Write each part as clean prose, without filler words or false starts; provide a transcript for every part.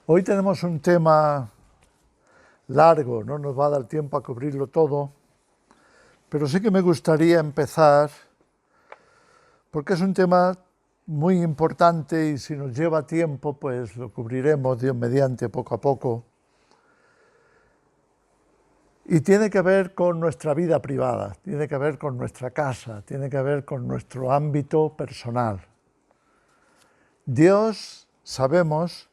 Hoy tenemos un tema largo, no nos va a dar tiempo a cubrirlo todo, pero sí que me gustaría empezar, porque es un tema muy importante y si nos lleva tiempo, pues lo cubriremos Dios mediante poco a poco. Y tiene que ver con nuestra vida privada, tiene que ver con nuestra casa, tiene que ver con nuestro ámbito personal. Dios, sabemos,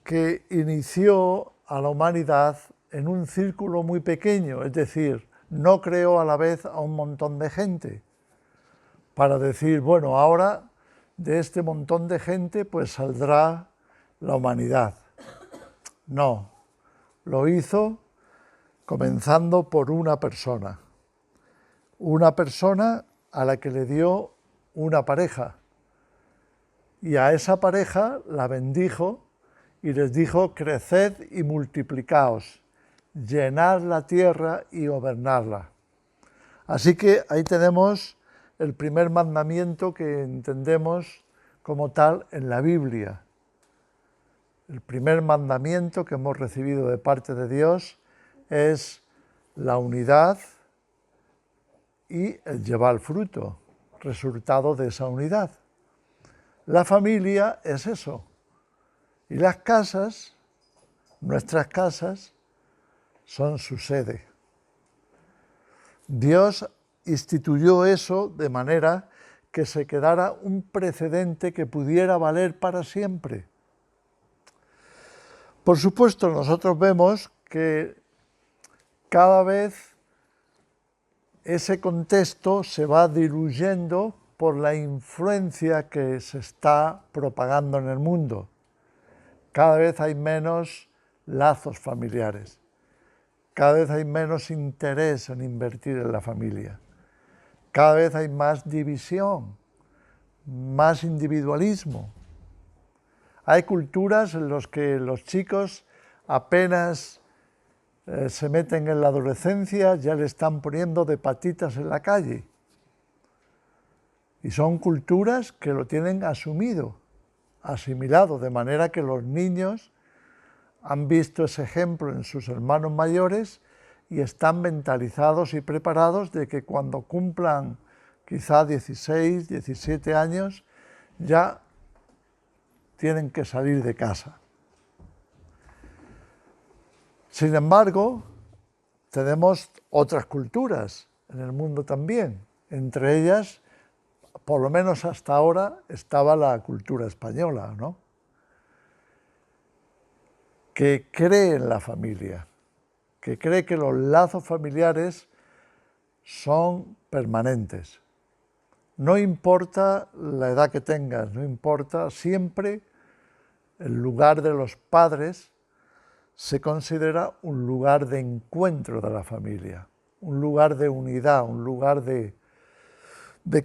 que inició a la humanidad en un círculo muy pequeño, es decir, no creó a la vez a un montón de gente, para decir, bueno, ahora de este montón de gente pues saldrá la humanidad. No, lo hizo comenzando por una persona a la que le dio una pareja, y a esa pareja la bendijo y les dijo, creced y multiplicaos, llenad la tierra y gobernadla. Así que ahí tenemos el primer mandamiento que entendemos como tal en la Biblia. El primer mandamiento que hemos recibido de parte de Dios es la unidad y el llevar fruto, resultado de esa unidad. La familia es eso. Y las casas, nuestras casas, son su sede. Dios instituyó eso de manera que se quedara un precedente que pudiera valer para siempre. Por supuesto, nosotros vemos que cada vez ese contexto se va diluyendo por la influencia que se está propagando en el mundo. Cada vez hay menos lazos familiares, cada vez hay menos interés en invertir en la familia, cada vez hay más división, más individualismo. Hay culturas en las que los chicos apenas se meten en la adolescencia, ya le están poniendo de patitas en la calle. Y son culturas que lo tienen asumido, asimilado, de manera que los niños han visto ese ejemplo en sus hermanos mayores y están mentalizados y preparados de que cuando cumplan quizá 16, 17 años, ya tienen que salir de casa. Sin embargo, tenemos otras culturas en el mundo también. Entre ellas, por lo menos hasta ahora, estaba la cultura española, ¿no?, que cree en la familia, que cree que los lazos familiares son permanentes. No importa la edad que tengas, no importa, siempre el lugar de los padres se considera un lugar de encuentro de la familia, un lugar de unidad, un lugar de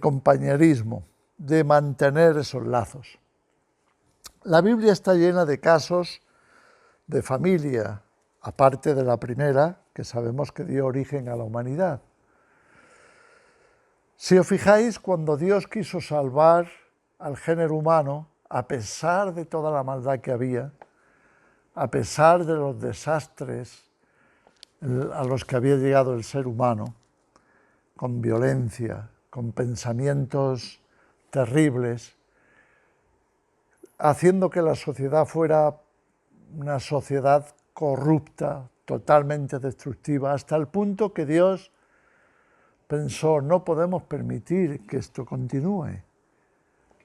compañerismo, de mantener esos lazos. La Biblia está llena de casos de familia, aparte de la primera, que sabemos que dio origen a la humanidad. Si os fijáis, cuando Dios quiso salvar al género humano, a pesar de toda la maldad que había, a pesar de los desastres a los que había llegado el ser humano, con violencia, con pensamientos terribles, haciendo que la sociedad fuera una sociedad corrupta, totalmente destructiva, hasta el punto que Dios pensó, no podemos permitir que esto continúe.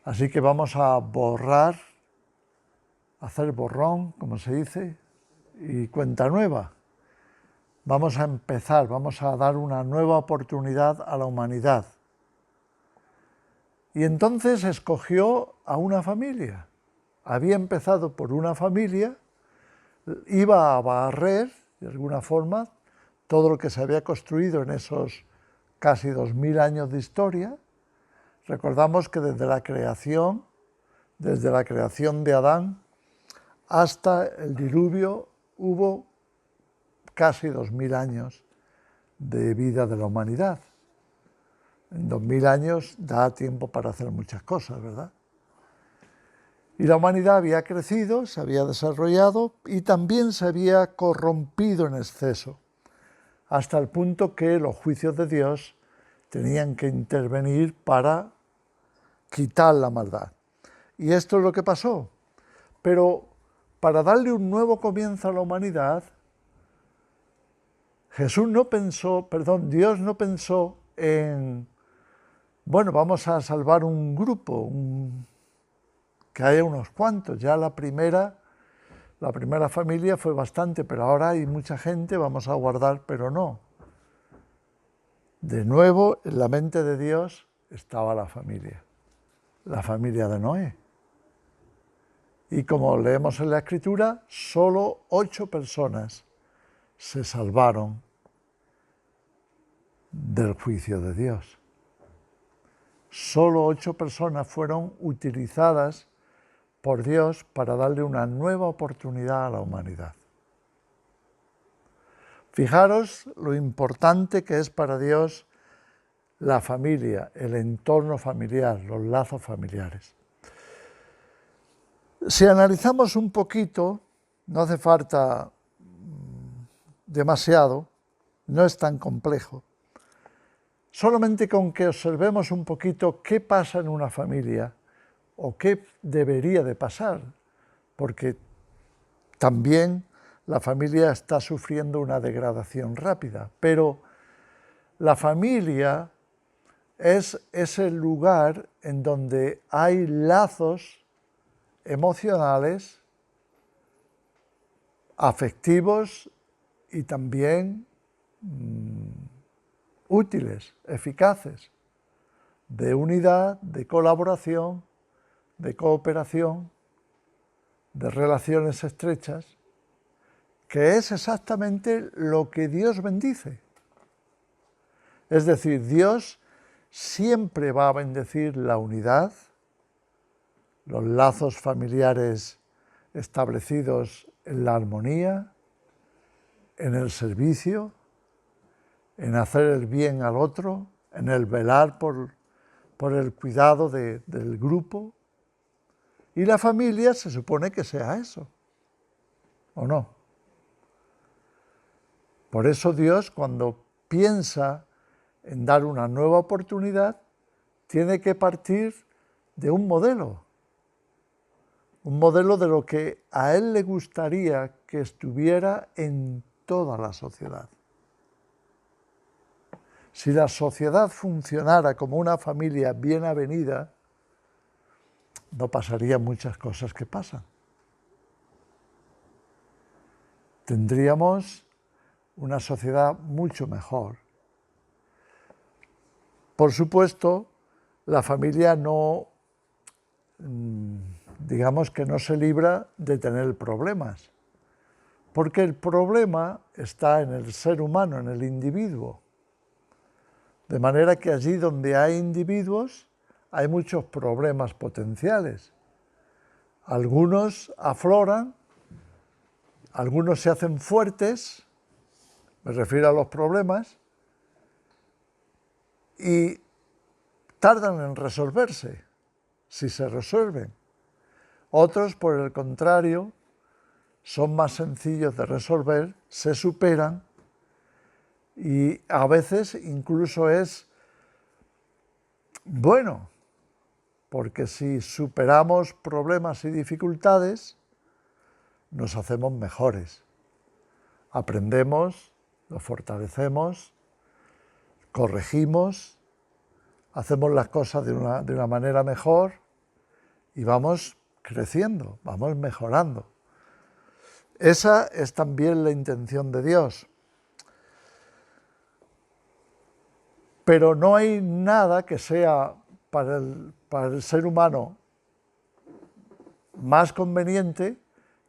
Así que vamos a borrar, hacer borrón, como se dice, y cuenta nueva. Vamos a empezar, vamos a dar una nueva oportunidad a la humanidad. Y entonces escogió a una familia. Había empezado por una familia, iba a barrer, de alguna forma, todo lo que se había construido en esos casi 2000 años de historia. Recordamos que desde la creación de Adán hasta el diluvio hubo casi 2000 años de vida de la humanidad. En 2000 años da tiempo para hacer muchas cosas, ¿verdad? Y la humanidad había crecido, se había desarrollado y también se había corrompido en exceso, hasta el punto que los juicios de Dios tenían que intervenir para quitar la maldad. Y esto es lo que pasó. Pero para darle un nuevo comienzo a la humanidad, Dios no pensó en, bueno, vamos a salvar un grupo, que haya unos cuantos. Ya la primera familia fue bastante, pero ahora hay mucha gente, vamos a guardar, pero no. De nuevo, en la mente de Dios estaba la familia de Noé. Y como leemos en la Escritura, solo 8 personas se salvaron del juicio de Dios. Solo 8 personas fueron utilizadas por Dios para darle una nueva oportunidad a la humanidad. Fijaros lo importante que es para Dios la familia, el entorno familiar, los lazos familiares. Si analizamos un poquito, no hace falta demasiado, no es tan complejo, solamente con que observemos un poquito qué pasa en una familia o qué debería de pasar, porque también la familia está sufriendo una degradación rápida, pero la familia es ese lugar en donde hay lazos emocionales, afectivos y también útiles, eficaces, de unidad, de colaboración, de cooperación, de relaciones estrechas, que es exactamente lo que Dios bendice. Es decir, Dios siempre va a bendecir la unidad, los lazos familiares establecidos en la armonía, en el servicio, en hacer el bien al otro, en el velar por el cuidado del grupo. Y la familia se supone que sea eso, ¿o no? Por eso Dios, cuando piensa en dar una nueva oportunidad, tiene que partir de un modelo de lo que a Él le gustaría que estuviera en toda la sociedad. Si la sociedad funcionara como una familia bien avenida, no pasarían muchas cosas que pasan. Tendríamos una sociedad mucho mejor. Por supuesto, la familia no, digamos que no se libra de tener problemas, porque el problema está en el ser humano, en el individuo. De manera que allí donde hay individuos hay muchos problemas potenciales. Algunos afloran, algunos se hacen fuertes, me refiero a los problemas, y tardan en resolverse, si se resuelven. Otros, por el contrario, son más sencillos de resolver, se superan y a veces incluso es bueno, porque si superamos problemas y dificultades, nos hacemos mejores. Aprendemos, los fortalecemos, corregimos, hacemos las cosas de una manera mejor y vamos creciendo, vamos mejorando. Esa es también la intención de Dios. Pero no hay nada que sea para el ser humano más conveniente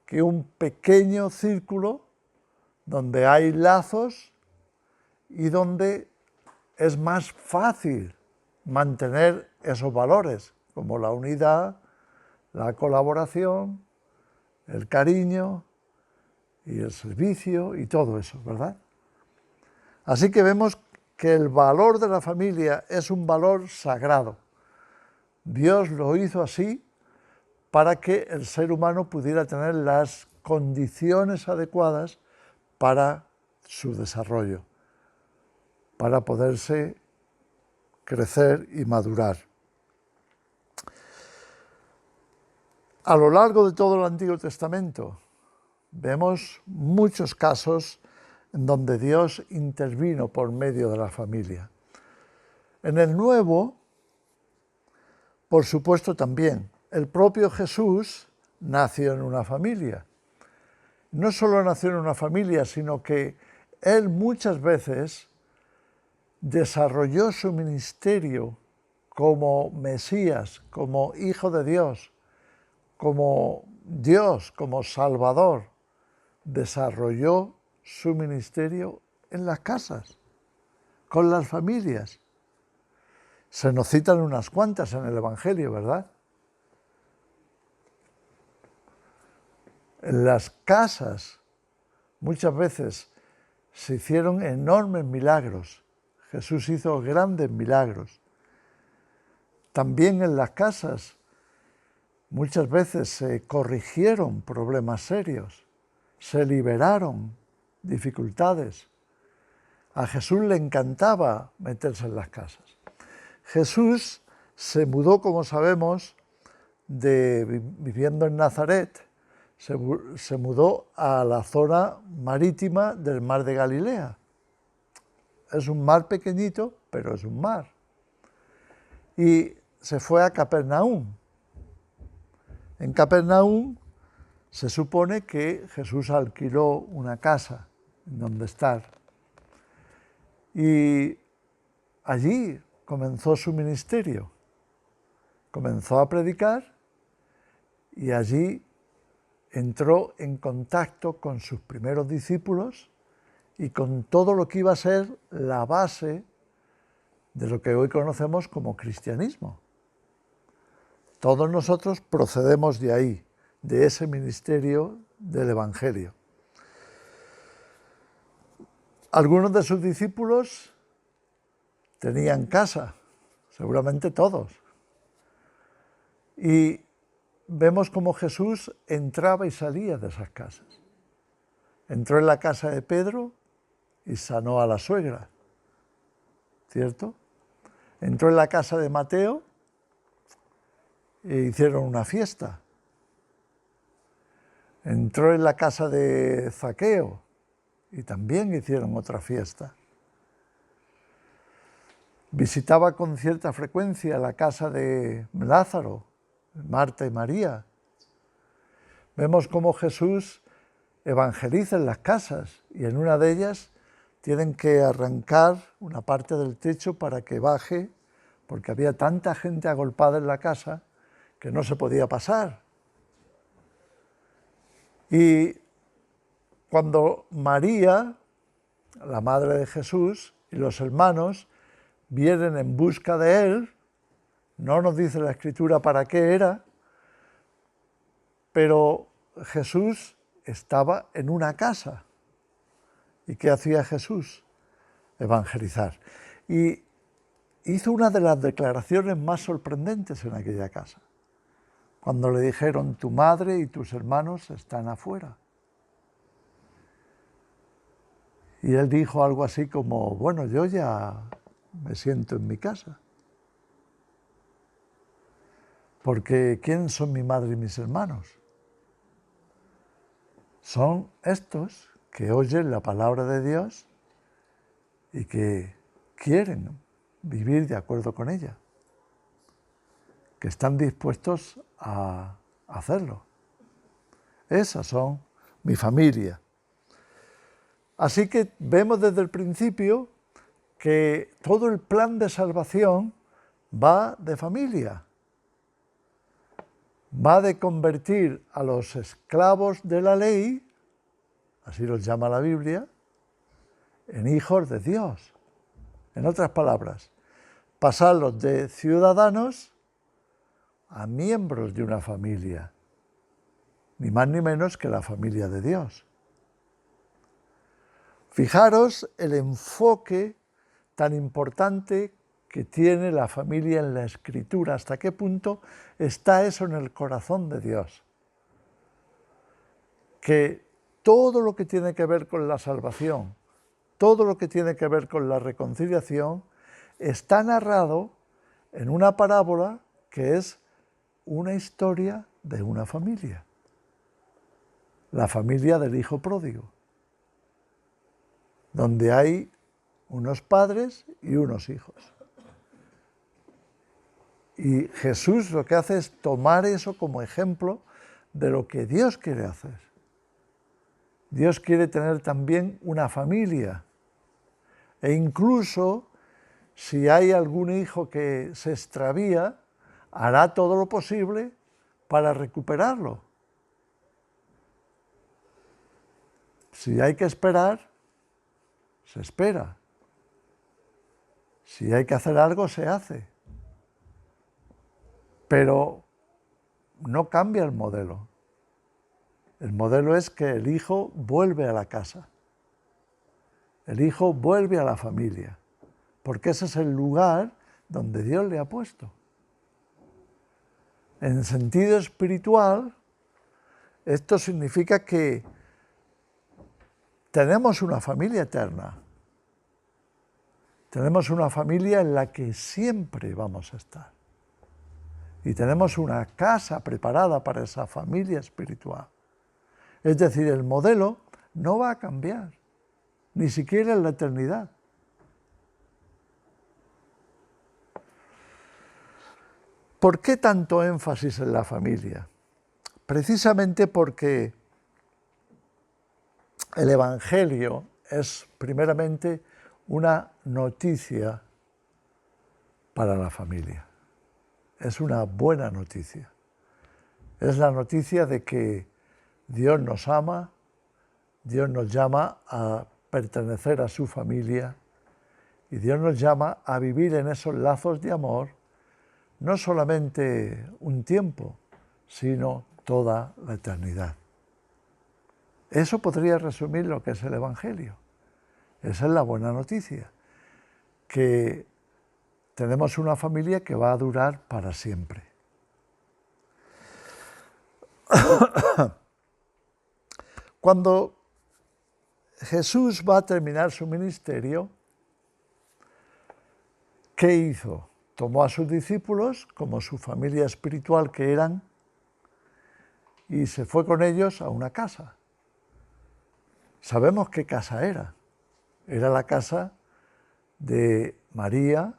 que un pequeño círculo donde hay lazos y donde es más fácil mantener esos valores, como la unidad, la colaboración, el cariño y el servicio y todo eso, ¿verdad? Así que vemos que el valor de la familia es un valor sagrado. Dios lo hizo así para que el ser humano pudiera tener las condiciones adecuadas para su desarrollo, para poderse crecer y madurar. A lo largo de todo el Antiguo Testamento vemos muchos casos en donde Dios intervino por medio de la familia. En el Nuevo, por supuesto también, el propio Jesús nació en una familia. No solo nació en una familia, sino que Él muchas veces desarrolló su ministerio como Mesías, como Hijo de Dios, como Salvador. Desarrolló su ministerio en las casas, con las familias. Se nos citan unas cuantas en el Evangelio, ¿verdad? En las casas muchas veces se hicieron enormes milagros. Jesús hizo grandes milagros. También en las casas muchas veces se corrigieron problemas serios, se liberaron dificultades. A Jesús le encantaba meterse en las casas. Jesús se mudó, como sabemos, viviendo en Nazaret, se mudó a la zona marítima del mar de Galilea. Es un mar pequeñito, pero es un mar. Y se fue a Capernaum. En Capernaum se supone que Jesús alquiló una casa en donde estar. Y allí comenzó su ministerio. Comenzó a predicar y allí entró en contacto con sus primeros discípulos y con todo lo que iba a ser la base de lo que hoy conocemos como cristianismo. Todos nosotros procedemos de ahí, de ese ministerio del Evangelio. Algunos de sus discípulos tenían casa, seguramente todos. Y vemos cómo Jesús entraba y salía de esas casas. Entró en la casa de Pedro y sanó a la suegra, ¿cierto? Entró en la casa de Mateo e hicieron una fiesta. Entró en la casa de Zaqueo y también hicieron otra fiesta. Visitaba con cierta frecuencia la casa de Lázaro, Marta y María. Vemos cómo Jesús evangeliza en las casas y en una de ellas tienen que arrancar una parte del techo para que baje, porque había tanta gente agolpada en la casa que no se podía pasar. Y cuando María, la madre de Jesús, y los hermanos vienen en busca de él, no nos dice la Escritura para qué era, pero Jesús estaba en una casa. ¿Y qué hacía Jesús? Evangelizar. Y hizo una de las declaraciones más sorprendentes en aquella casa, cuando le dijeron: tu madre y tus hermanos están afuera. Y él dijo algo así como: bueno, yo ya me siento en mi casa. Porque ¿quién son mi madre y mis hermanos? Son estos que oyen la palabra de Dios y que quieren vivir de acuerdo con ella, que están dispuestos a hacerlo. Esas son mi familia. Así que vemos desde el principio que todo el plan de salvación va de familia. Va de convertir a los esclavos de la ley, así los llama la Biblia, en hijos de Dios. En otras palabras, pasarlos de ciudadanos a miembros de una familia, ni más ni menos que la familia de Dios. Fijaros el enfoque tan importante que tiene la familia en la Escritura, hasta qué punto está eso en el corazón de Dios. Que todo lo que tiene que ver con la salvación, todo lo que tiene que ver con la reconciliación, está narrado en una parábola que es una historia de una familia, la familia del hijo pródigo, donde hay unos padres y unos hijos. Y Jesús lo que hace es tomar eso como ejemplo de lo que Dios quiere hacer. Dios quiere tener también una familia. E incluso si hay algún hijo que se extravía, hará todo lo posible para recuperarlo. Si hay que esperar, se espera. Si hay que hacer algo, se hace. Pero no cambia el modelo. El modelo es que el hijo vuelve a la casa. El hijo vuelve a la familia, porque ese es el lugar donde Dios le ha puesto. En sentido espiritual, esto significa que tenemos una familia eterna. Tenemos una familia en la que siempre vamos a estar. Y tenemos una casa preparada para esa familia espiritual. Es decir, el modelo no va a cambiar, ni siquiera en la eternidad. ¿Por qué tanto énfasis en la familia? Precisamente porque el Evangelio es primeramente una noticia para la familia. Es una buena noticia. Es la noticia de que Dios nos ama, Dios nos llama a pertenecer a su familia y Dios nos llama a vivir en esos lazos de amor no solamente un tiempo, sino toda la eternidad. Eso podría resumir lo que es el Evangelio. Esa es la buena noticia, que tenemos una familia que va a durar para siempre. Cuando Jesús va a terminar su ministerio, ¿qué hizo? Tomó a sus discípulos, como su familia espiritual que eran, y se fue con ellos a una casa. Sabemos qué casa era. Era la casa de María,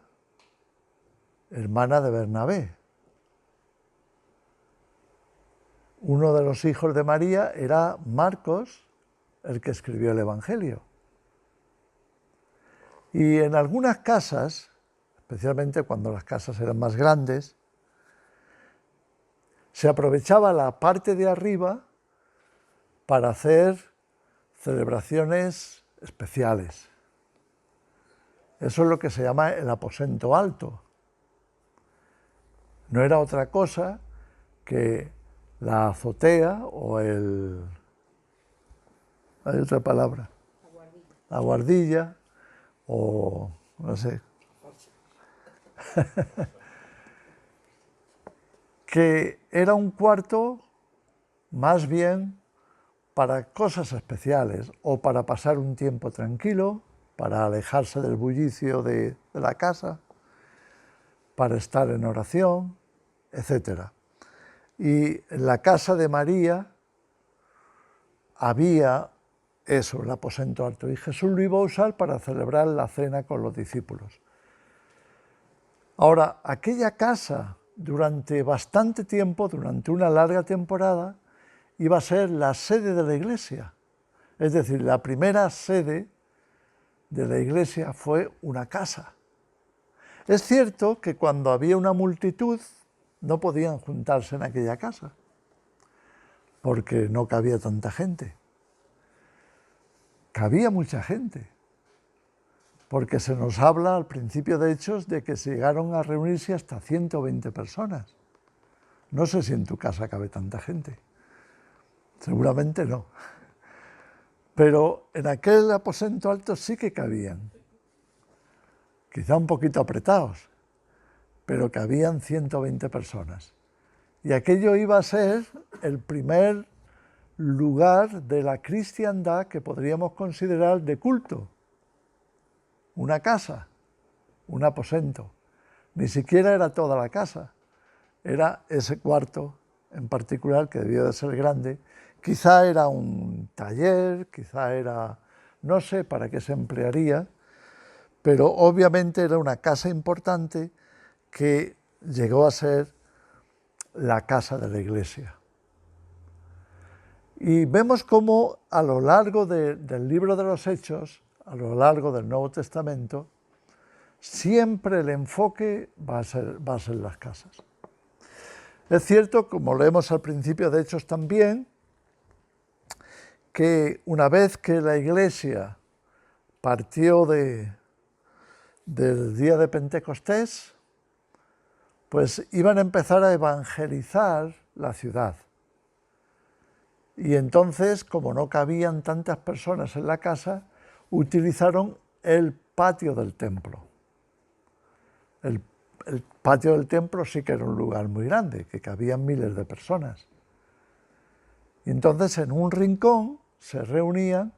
hermana de Bernabé. Uno de los hijos de María era Marcos, el que escribió el Evangelio. Y en algunas casas, especialmente cuando las casas eran más grandes, se aprovechaba la parte de arriba para hacer celebraciones especiales. Eso es lo que se llama el aposento alto. No era otra cosa que la azotea o el... hay otra palabra. La guardilla o no sé. Que era un cuarto más bien para cosas especiales o para pasar un tiempo tranquilo, para alejarse del bullicio de la casa, para estar en oración, etc. Y en la casa de María había eso, el aposento alto, y Jesús lo iba a usar para celebrar la cena con los discípulos. Ahora, aquella casa, durante bastante tiempo, durante una larga temporada, iba a ser la sede de la iglesia. Es decir, la primera sede de la iglesia fue una casa. Es cierto que cuando había una multitud no podían juntarse en aquella casa, porque no cabía tanta gente. Cabía mucha gente, porque se nos habla al principio de Hechos de que se llegaron a reunirse hasta 120 personas. No sé si en tu casa cabe tanta gente, seguramente no. Pero en aquel aposento alto sí que cabían quizá un poquito apretados, pero que habían 120 personas. Y aquello iba a ser el primer lugar de la cristiandad que podríamos considerar de culto. Una casa, un aposento. Ni siquiera era toda la casa, era ese cuarto en particular que debió de ser grande. Quizá era un taller, quizá era, no sé para qué se emplearía, pero obviamente era una casa importante que llegó a ser la casa de la iglesia. Y vemos cómo a lo largo del libro de los Hechos, a lo largo del Nuevo Testamento, siempre el enfoque va a ser las casas. Es cierto, como leemos al principio de Hechos también, que una vez que la iglesia partió del día de Pentecostés, pues iban a empezar a evangelizar la ciudad. Y entonces, como no cabían tantas personas en la casa, utilizaron el patio del templo. El patio del templo sí que era un lugar muy grande, que cabían miles de personas. Y entonces en un rincón se reunían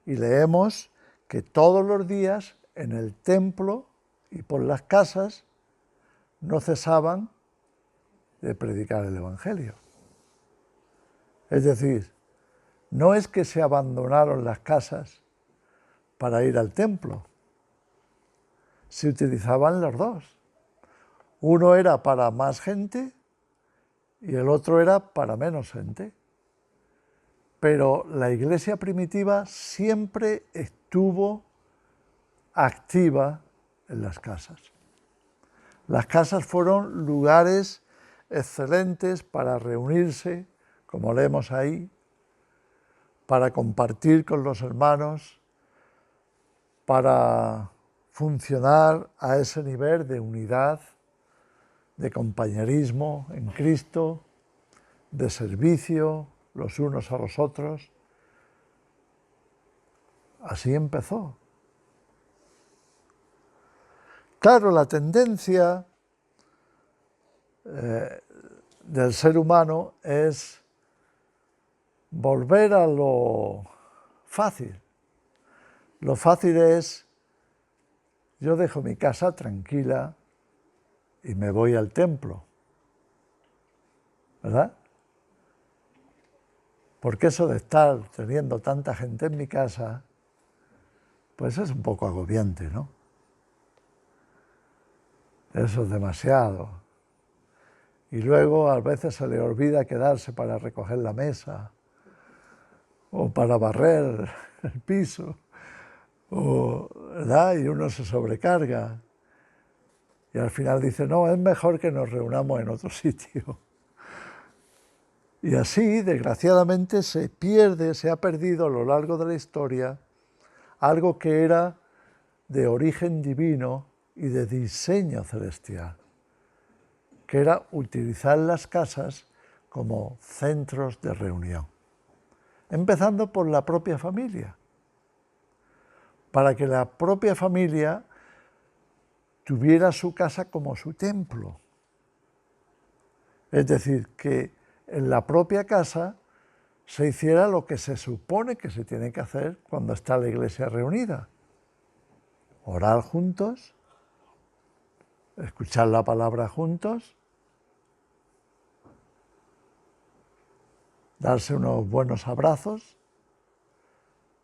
y leemos que todos los días en el templo y por las casas no cesaban de predicar el Evangelio. Es decir, no es que se abandonaron las casas para ir al templo, se utilizaban los dos. Uno era para más gente y el otro era para menos gente. Pero la iglesia primitiva siempre estuvo activa en las casas. Las casas fueron lugares excelentes para reunirse, como leemos ahí, para compartir con los hermanos, para funcionar a ese nivel de unidad, de compañerismo en Cristo, de servicio los unos a los otros. Así empezó. Claro, la tendencia del ser humano es volver a lo fácil. Lo fácil es, yo dejo mi casa tranquila y me voy al templo, ¿verdad? Porque eso de estar teniendo tanta gente en mi casa, pues es un poco agobiante, ¿no? Eso es demasiado. Y luego a veces se le olvida quedarse para recoger la mesa o para barrer el piso, ¿verdad? Y uno se sobrecarga. Y al final dice, no, es mejor que nos reunamos en otro sitio. Y así, desgraciadamente, se ha perdido a lo largo de la historia algo que era de origen divino y de diseño celestial, que era utilizar las casas como centros de reunión, empezando por la propia familia, para que la propia familia tuviera su casa como su templo. Es decir, que en la propia casa se hiciera lo que se supone que se tiene que hacer cuando está la iglesia reunida. Orar juntos, escuchar la palabra juntos, darse unos buenos abrazos,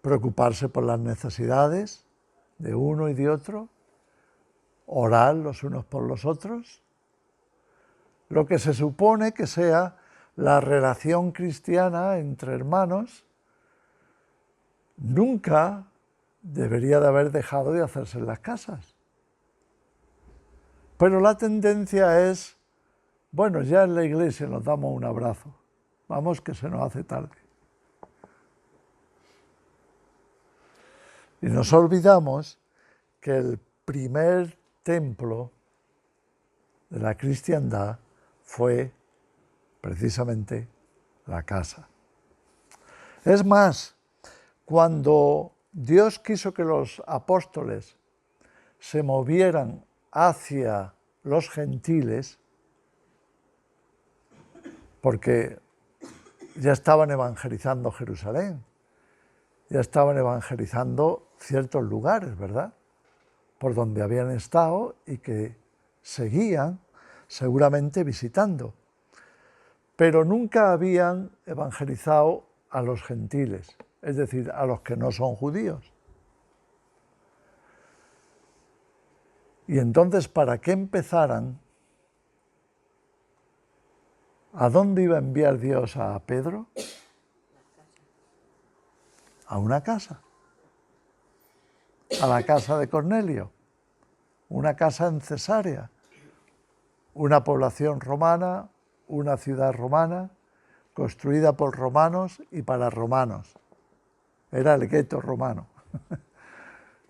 preocuparse por las necesidades de uno y de otro, orar los unos por los otros, lo que se supone que sea la relación cristiana entre hermanos, nunca debería de haber dejado de hacerse en las casas. Pero la tendencia es, bueno, ya en la iglesia nos damos un abrazo, vamos que se nos hace tarde. Y nos olvidamos que el primer templo de la cristiandad fue precisamente la casa. Es más, cuando Dios quiso que los apóstoles se movieran hacia los gentiles, porque ya estaban evangelizando Jerusalén, ya estaban evangelizando ciertos lugares, ¿verdad?, por donde habían estado y que seguían seguramente visitando. Pero nunca habían evangelizado a los gentiles, es decir, a los que no son judíos. Y entonces, para que empezaran, ¿a dónde iba a enviar Dios a Pedro? A una casa, a la casa de Cornelio, una casa en Cesarea, una población romana, una ciudad romana, construida por romanos y para romanos. Era el gueto romano.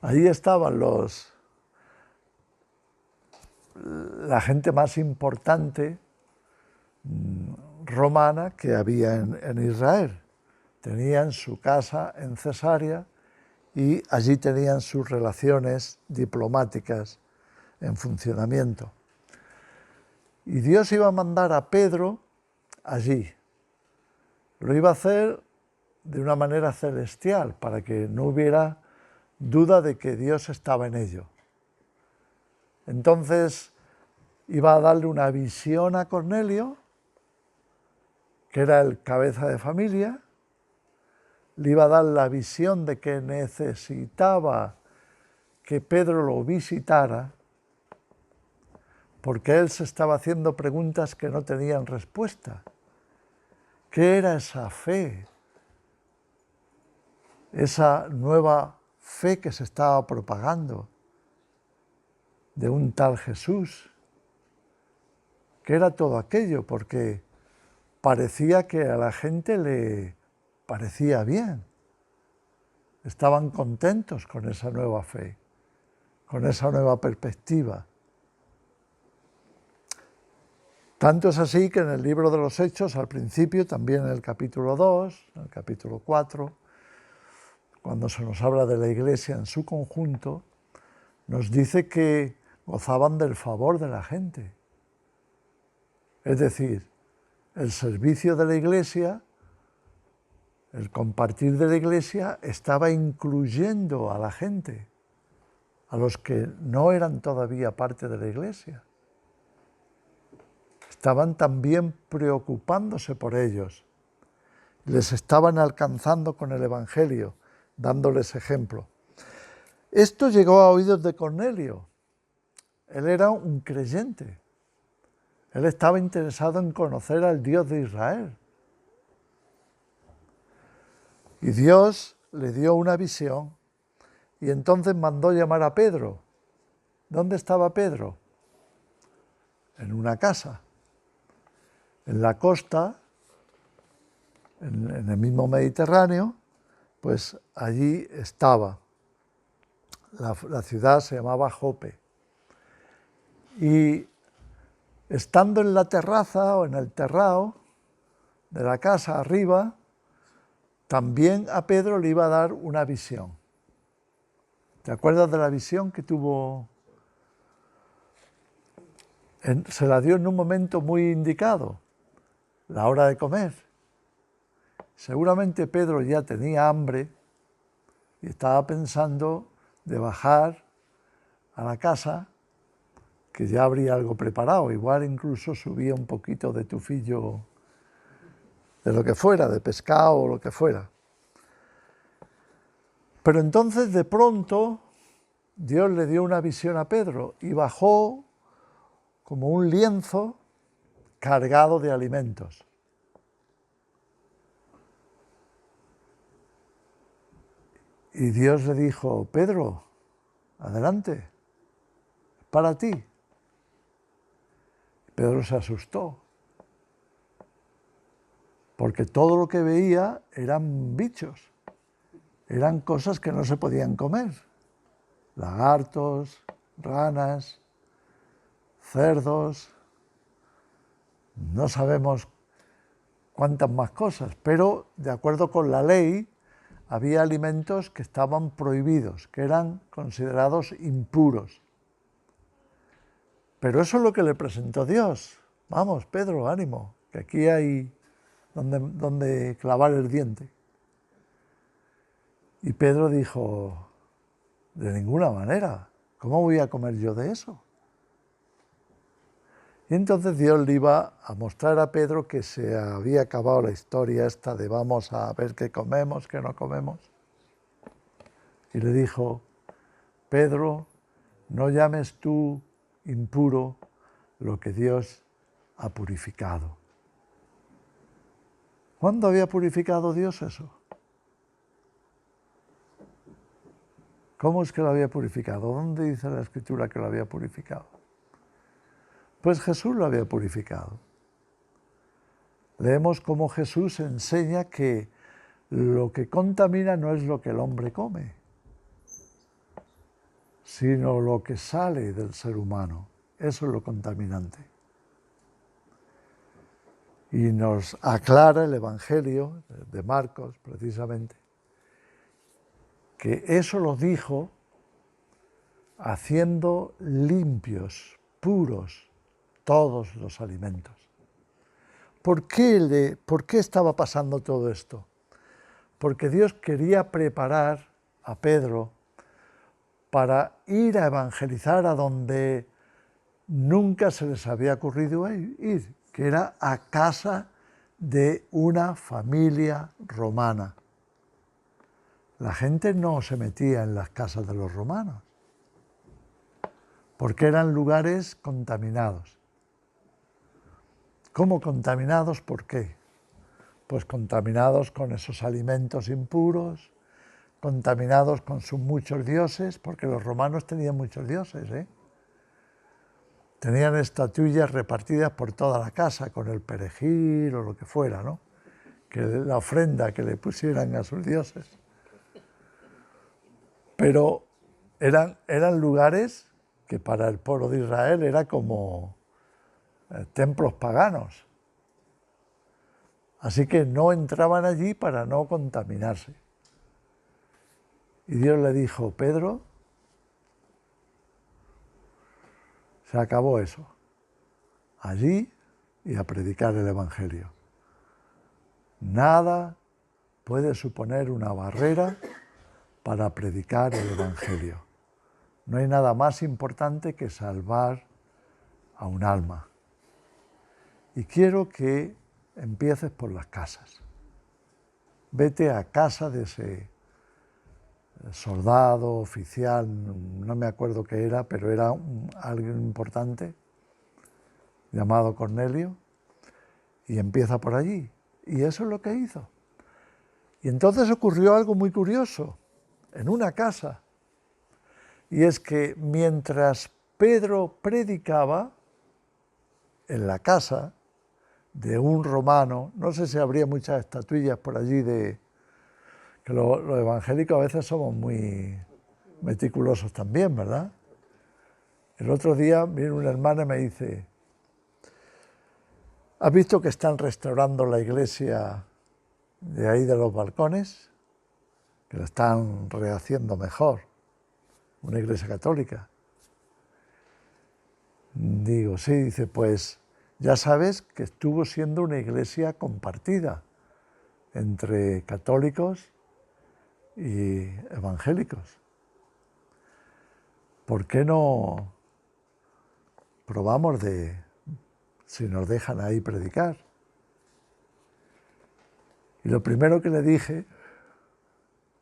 Allí estaban la gente más importante romana que había en Israel. Tenían su casa en Cesarea y allí tenían sus relaciones diplomáticas en funcionamiento. Y Dios iba a mandar a Pedro allí. Lo iba a hacer de una manera celestial, para que no hubiera duda de que Dios estaba en ello. Entonces iba a darle una visión a Cornelio, que era el cabeza de familia, le iba a dar la visión de que necesitaba que Pedro lo visitara, porque él se estaba haciendo preguntas que no tenían respuesta. ¿Qué era esa fe? Esa nueva fe que se estaba propagando de un tal Jesús. ¿Qué era todo aquello? Porque parecía que a la gente le parecía bien. Estaban contentos con esa nueva fe, con esa nueva perspectiva. Tanto es así que en el libro de los Hechos, al principio, también en el capítulo 2, en el capítulo 4, cuando se nos habla de la Iglesia en su conjunto, nos dice que gozaban del favor de la gente. Es decir, el servicio de la Iglesia, el compartir de la Iglesia, estaba incluyendo a la gente, a los que no eran todavía parte de la Iglesia. Estaban también preocupándose por ellos. Les estaban alcanzando con el Evangelio, dándoles ejemplo. Esto llegó a oídos de Cornelio. Él era un creyente. Él estaba interesado en conocer al Dios de Israel. Y Dios le dio una visión y entonces mandó llamar a Pedro. ¿Dónde estaba Pedro? En una casa. En la costa, en el mismo Mediterráneo, pues allí estaba. La ciudad se llamaba Jope. Y estando en la terraza o en el terrado de la casa arriba, también a Pedro le iba a dar una visión. ¿Te acuerdas de la visión que tuvo? Se la dio en un momento muy indicado, la hora de comer. Seguramente Pedro ya tenía hambre y estaba pensando de bajar a la casa, que ya habría algo preparado. Igual incluso subía un poquito de tufillo, de lo que fuera, de pescado o lo que fuera. Pero entonces de pronto Dios le dio una visión a Pedro y bajó como un lienzo cargado de alimentos. Y Dios le dijo: Pedro, adelante, para ti. Pedro se asustó, porque todo lo que veía eran bichos, eran cosas que no se podían comer. Lagartos, ranas, cerdos, no sabemos cuántas más cosas, pero de acuerdo con la ley, había alimentos que estaban prohibidos, que eran considerados impuros. Pero eso es lo que le presentó Dios. Vamos, Pedro, ánimo, que aquí hay donde clavar el diente. Y Pedro dijo, de ninguna manera, ¿cómo voy a comer yo de eso? Y entonces Dios le iba a mostrar a Pedro que se había acabado la historia esta de vamos a ver qué comemos, qué no comemos. Y le dijo, Pedro, no llames tú impuro lo que Dios ha purificado. ¿Cuándo había purificado Dios eso? ¿Cómo es que lo había purificado? ¿Dónde dice la Escritura que lo había purificado? Pues Jesús lo había purificado. Leemos cómo Jesús enseña que lo que contamina no es lo que el hombre come, sino lo que sale del ser humano. Eso es lo contaminante. Y nos aclara el Evangelio de Marcos, precisamente, que eso lo dijo haciendo limpios, puros, todos los alimentos. ¿Por qué estaba pasando todo esto? Porque Dios quería preparar a Pedro para ir a evangelizar a donde nunca se les había ocurrido ir, que era a casa de una familia romana. La gente no se metía en las casas de los romanos, porque eran lugares contaminados. ¿Cómo contaminados? ¿Por qué? Pues contaminados con esos alimentos impuros, contaminados con sus muchos dioses, porque los romanos tenían muchos dioses, ¿eh? Tenían estatuillas repartidas por toda la casa, con el perejil o lo que fuera, ¿no? Que la ofrenda que le pusieran a sus dioses. Pero eran lugares que para el pueblo de Israel era como templos paganos. Así que no entraban allí para no contaminarse. Y Dios le dijo, Pedro, se acabó eso. Allí y a predicar el Evangelio. Nada puede suponer una barrera para predicar el Evangelio. No hay nada más importante que salvar a un alma. Y quiero que empieces por las casas. Vete a casa de ese soldado, oficial, no me acuerdo qué era, pero era alguien importante, llamado Cornelio, y empieza por allí. Y eso es lo que hizo. Y entonces ocurrió algo muy curioso en una casa, y es que mientras Pedro predicaba en la casa de un romano, no sé si habría muchas estatuillas por allí que los evangélicos a veces somos muy meticulosos también, ¿verdad? El otro día viene una hermana y me dice, ¿has visto que están restaurando la iglesia de ahí de los balcones? Que la están rehaciendo mejor, una iglesia católica. Digo, sí, dice, pues ya sabes que estuvo siendo una iglesia compartida entre católicos y evangélicos. ¿Por qué no probamos si nos dejan ahí predicar? Y lo primero que le dije,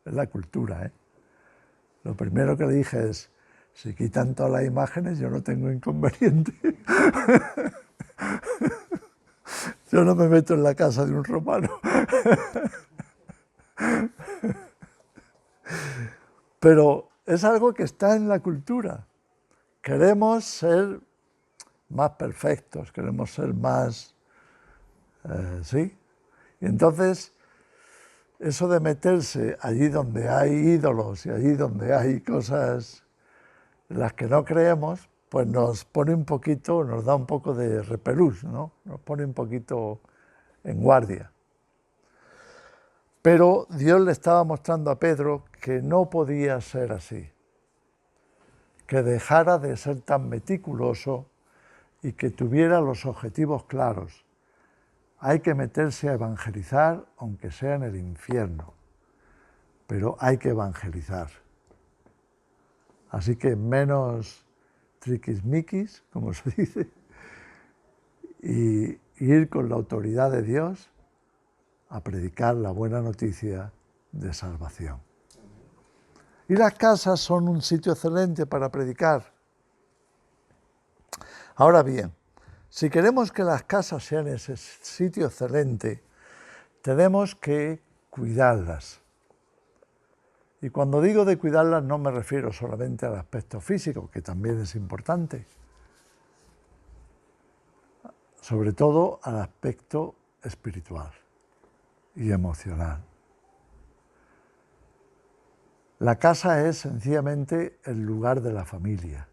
es la cultura, ¿eh? Lo primero que le dije es, si quitan todas las imágenes, yo no tengo inconveniente. Yo no me meto en la casa de un romano. Pero es algo que está en la cultura. Queremos ser más perfectos, queremos ser más... ¿sí? Y entonces, eso de meterse allí donde hay ídolos y allí donde hay cosas en las que no creemos, pues nos pone un poquito, nos da un poco de repelús, ¿no? Nos pone un poquito en guardia. Pero Dios le estaba mostrando a Pedro que no podía ser así, que dejara de ser tan meticuloso y que tuviera los objetivos claros. Hay que meterse a evangelizar, aunque sea en el infierno, pero hay que evangelizar. Así que menos triquismiquis, como se dice, y ir con la autoridad de Dios a predicar la buena noticia de salvación. Y las casas son un sitio excelente para predicar. Ahora bien, si queremos que las casas sean ese sitio excelente, tenemos que cuidarlas. Y cuando digo de cuidarlas no me refiero solamente al aspecto físico, que también es importante, sobre todo al aspecto espiritual y emocional. La casa es sencillamente el lugar de la familia.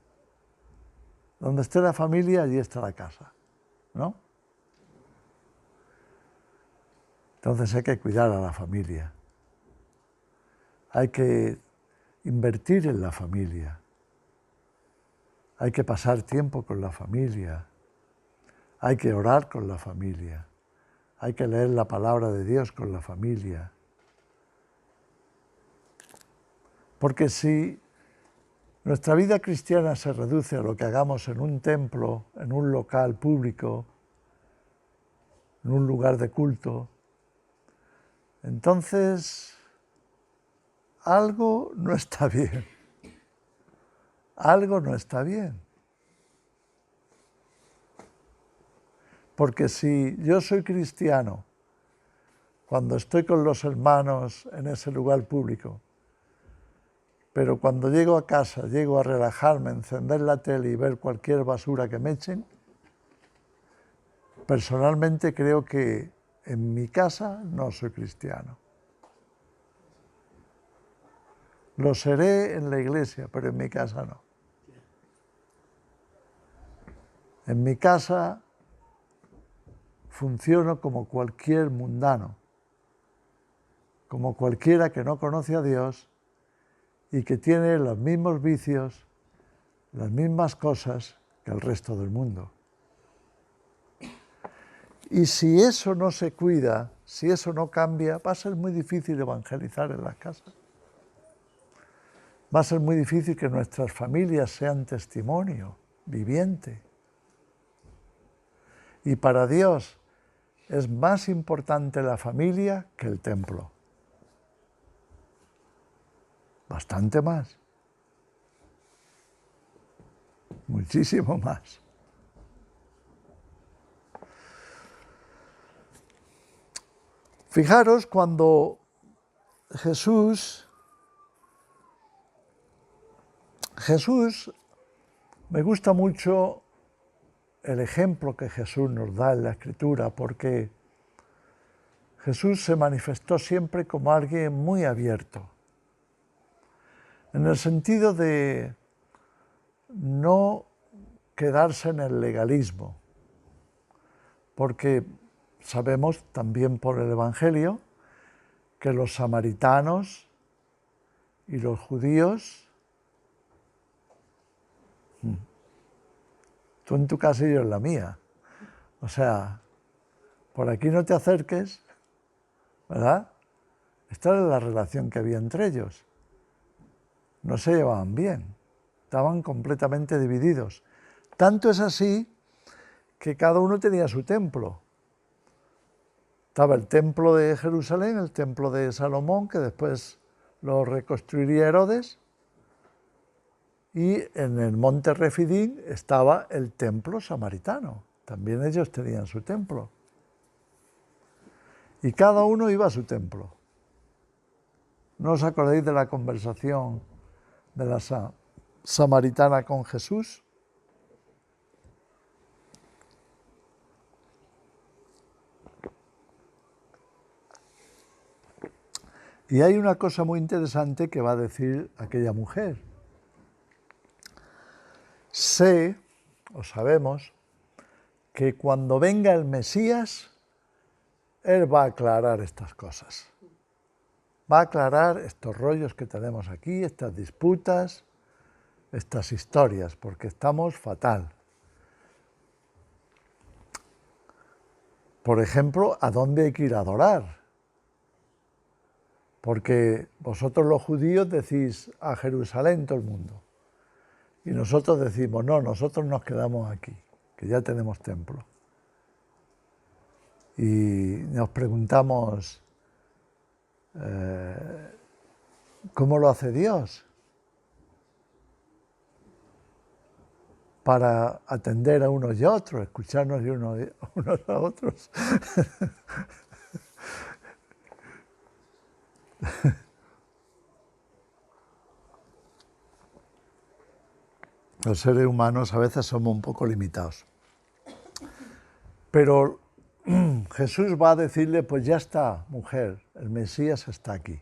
Donde esté la familia, allí está la casa, ¿no? Entonces hay que cuidar a la familia. Hay que invertir en la familia. Hay que pasar tiempo con la familia. Hay que orar con la familia. Hay que leer la palabra de Dios con la familia. Porque si nuestra vida cristiana se reduce a lo que hagamos en un templo, en un local público, en un lugar de culto, entonces algo no está bien. Algo no está bien. Porque si yo soy cristiano, cuando estoy con los hermanos en ese lugar público, pero cuando llego a casa, llego a relajarme, encender la tele y ver cualquier basura que me echen, personalmente creo que en mi casa no soy cristiano. Lo seré en la iglesia, pero en mi casa no. En mi casa funciono como cualquier mundano, como cualquiera que no conoce a Dios y que tiene los mismos vicios, las mismas cosas que el resto del mundo. Y si eso no se cuida, si eso no cambia, va a ser muy difícil evangelizar en las casas. Va a ser muy difícil que nuestras familias sean testimonio viviente. Y para Dios es más importante la familia que el templo. Bastante más. Muchísimo más. Fijaros cuando Jesús, me gusta mucho el ejemplo que Jesús nos da en la Escritura, porque Jesús se manifestó siempre como alguien muy abierto, en el sentido de no quedarse en el legalismo, porque sabemos también por el Evangelio que los samaritanos y los judíos, tú en tu casa y yo en la mía, o sea, por aquí no te acerques, ¿verdad? Esta era la relación que había entre ellos. No se llevaban bien, estaban completamente divididos. Tanto es así que cada uno tenía su templo. Estaba el templo de Jerusalén, el templo de Salomón, que después lo reconstruiría Herodes, y en el monte Refidín estaba el templo samaritano. También ellos tenían su templo. Y cada uno iba a su templo. ¿No os acordáis de la conversación de la samaritana con Jesús? Y hay una cosa muy interesante que va a decir aquella mujer. Sé, o sabemos, que cuando venga el Mesías, Él va a aclarar estas cosas. va a aclarar estos rollos que tenemos aquí, estas disputas, estas historias, porque estamos fatal. Por ejemplo, ¿a dónde hay que ir a adorar? Porque vosotros los judíos decís a Jerusalén todo el mundo. Y nosotros decimos, no, nosotros nos quedamos aquí, que ya tenemos templo. Y nos preguntamos, ¿cómo lo hace Dios? Para atender a unos y a otros, escucharnos de unos a otros. Los seres humanos a veces somos un poco limitados. Pero Jesús va a decirle, pues ya está, mujer, el Mesías está aquí.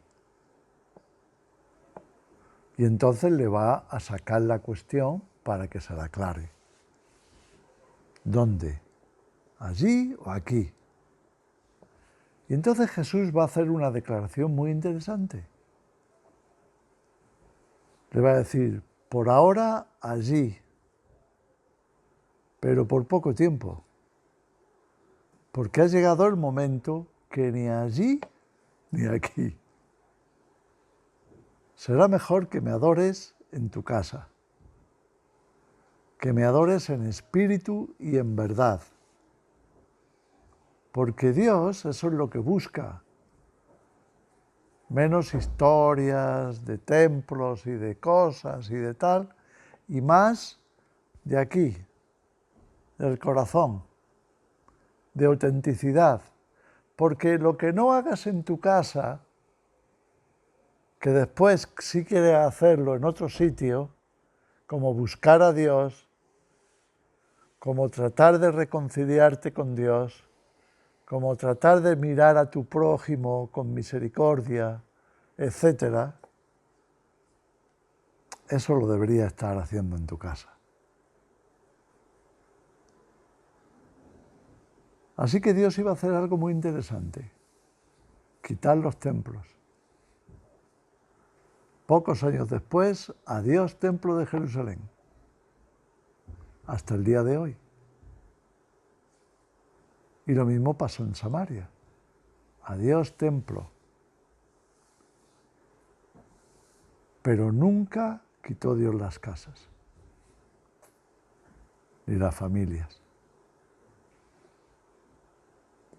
Y entonces le va a sacar la cuestión para que se la aclare. ¿Dónde? ¿Allí o aquí? Y entonces Jesús va a hacer una declaración muy interesante. Le va a decir, por ahora allí, pero por poco tiempo. Porque ha llegado el momento que ni allí ni aquí. Será mejor que me adores en tu casa, que me adores en espíritu y en verdad. Porque Dios eso es lo que busca. Menos historias de templos y de cosas y de tal, y más de aquí, del corazón, de autenticidad. Porque lo que no hagas en tu casa, que después sí quieres hacerlo en otro sitio, como buscar a Dios, como tratar de reconciliarte con Dios, como tratar de mirar a tu prójimo con misericordia, etc., eso lo deberías estar haciendo en tu casa. Así que Dios iba a hacer algo muy interesante, quitar los templos. Pocos años después, adiós templo de Jerusalén, hasta el día de hoy. Y lo mismo pasó en Samaria. Adiós templo. Pero nunca quitó Dios las casas, ni las familias.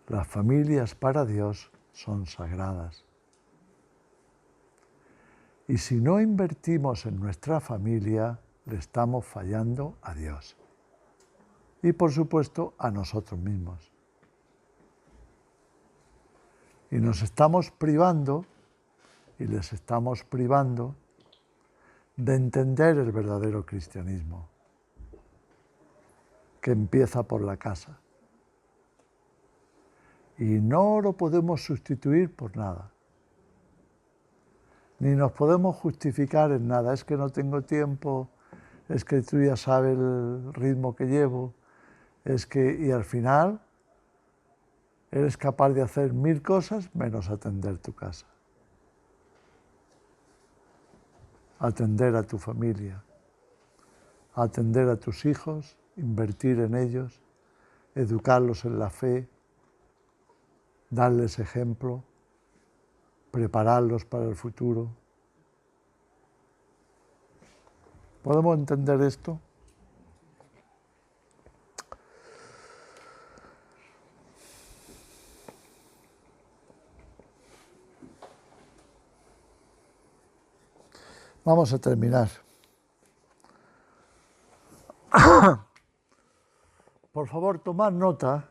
Las familias para Dios son sagradas. Y si no invertimos en nuestra familia, le estamos fallando a Dios. Y por supuesto a nosotros mismos. Y nos estamos privando, y les estamos privando, de entender el verdadero cristianismo, que empieza por la casa. Y no lo podemos sustituir por nada. Ni nos podemos justificar en nada. Es que no tengo tiempo, es que tú ya sabes el ritmo que llevo, es que... Y al final eres capaz de hacer 1000 cosas menos atender tu casa. Atender a tu familia, atender a tus hijos, invertir en ellos, educarlos en la fe, darles ejemplo, prepararlos para el futuro. ¿Podemos entender esto? Vamos a terminar. Por favor, tomad nota,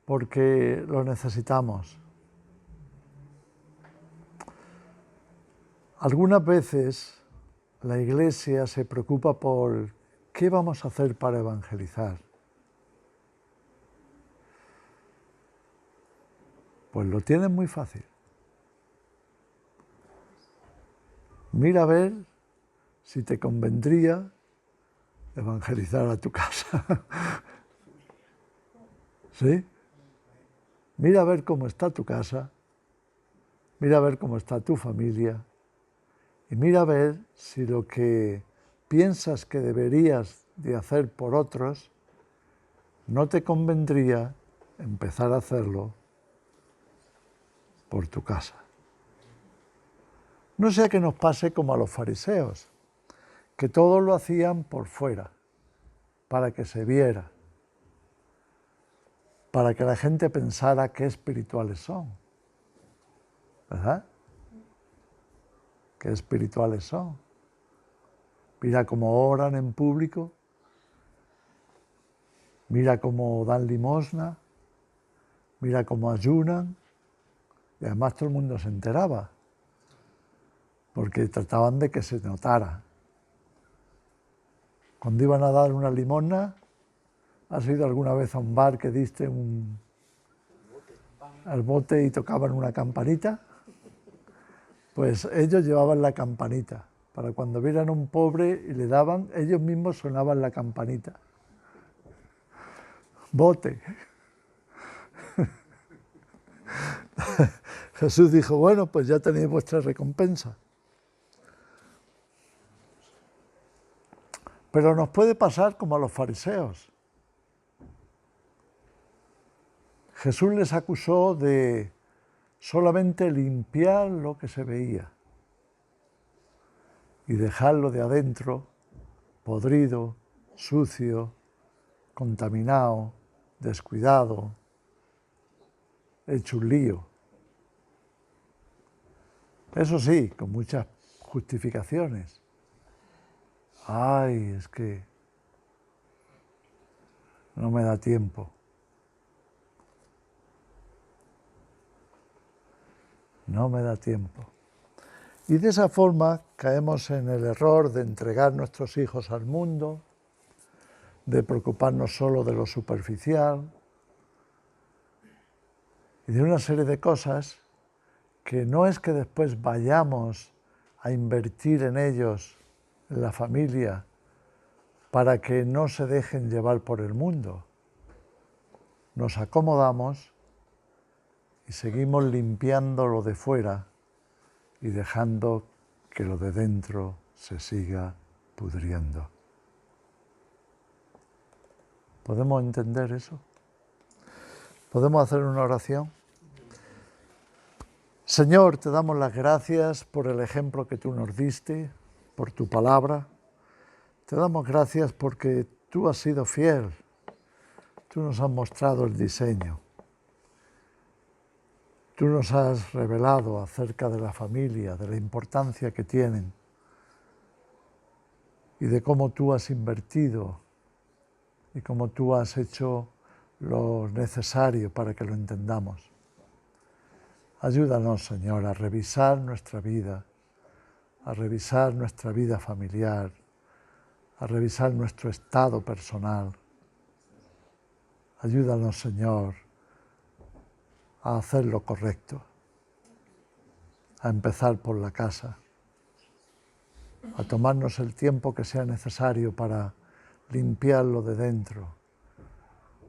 porque lo necesitamos. Algunas veces la Iglesia se preocupa por qué vamos a hacer para evangelizar. Pues lo tienen muy fácil. Mira a ver si te convendría evangelizar a tu casa. ¿Sí? Mira a ver cómo está tu casa mira a ver cómo está tu familia y mira a ver si lo que piensas que deberías de hacer por otros, no te convendría empezar a hacerlo por tu casa. No sea que nos pase como a los fariseos, que todo lo hacían por fuera, para que se viera, para que la gente pensara qué espirituales son, ¿verdad? Qué espirituales son. Mira cómo oran en público, mira cómo dan limosna, mira cómo ayunan, y además todo el mundo se enteraba, porque trataban de que se notara. Cuando iban a dar una limosna, ¿has ido alguna vez a un bar que diste al bote y tocaban una campanita? Pues ellos llevaban la campanita, para cuando vieran a un pobre y le daban, ellos mismos sonaban la campanita. Bote. Jesús dijo, bueno, pues ya tenéis vuestra recompensa. Pero nos puede pasar como a los fariseos. Jesús les acusó de solamente limpiar lo que se veía y dejarlo de adentro podrido, sucio, contaminado, descuidado, hecho un lío. Eso sí, con muchas justificaciones. Ay, es que no me da tiempo. No me da tiempo. Y de esa forma caemos en el error de entregar nuestros hijos al mundo, de preocuparnos solo de lo superficial y de una serie de cosas que no es que después vayamos a invertir en ellos, en la familia, para que no se dejen llevar por el mundo. Nos acomodamos y seguimos limpiando lo de fuera y dejando que lo de dentro se siga pudriendo. ¿Podemos entender eso? ¿Podemos hacer una oración? Señor, te damos las gracias por el ejemplo que tú nos diste, por tu palabra. Te damos gracias porque tú has sido fiel. Tú nos has mostrado el diseño. Tú nos has revelado acerca de la familia, de la importancia que tienen y de cómo tú has invertido y cómo tú has hecho lo necesario para que lo entendamos. Ayúdanos, Señor, a revisar nuestra vida familiar, a revisar nuestro estado personal. Ayúdanos, Señor, a hacer lo correcto, a empezar por la casa, a tomarnos el tiempo que sea necesario para limpiarlo de dentro,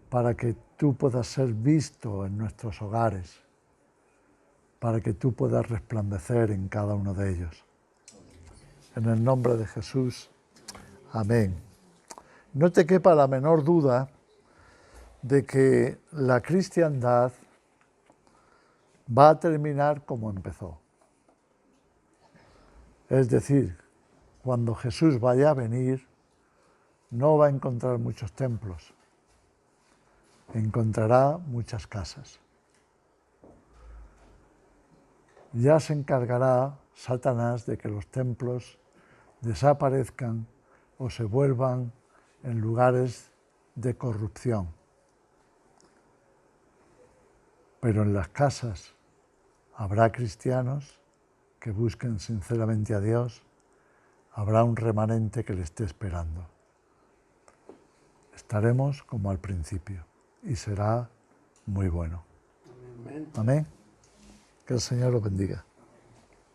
para que tú puedas ser visto en nuestros hogares, para que tú puedas resplandecer en cada uno de ellos. En el nombre de Jesús, amén. No te quepa la menor duda de que la cristiandad va a terminar como empezó. Es decir, cuando Jesús vaya a venir, no va a encontrar muchos templos, encontrará muchas casas. Ya se encargará Satanás de que los templos desaparezcan o se vuelvan en lugares de corrupción. Pero en las casas habrá cristianos que busquen sinceramente a Dios, habrá un remanente que le esté esperando. Estaremos como al principio y será muy bueno. Amén. Que el Señor los bendiga.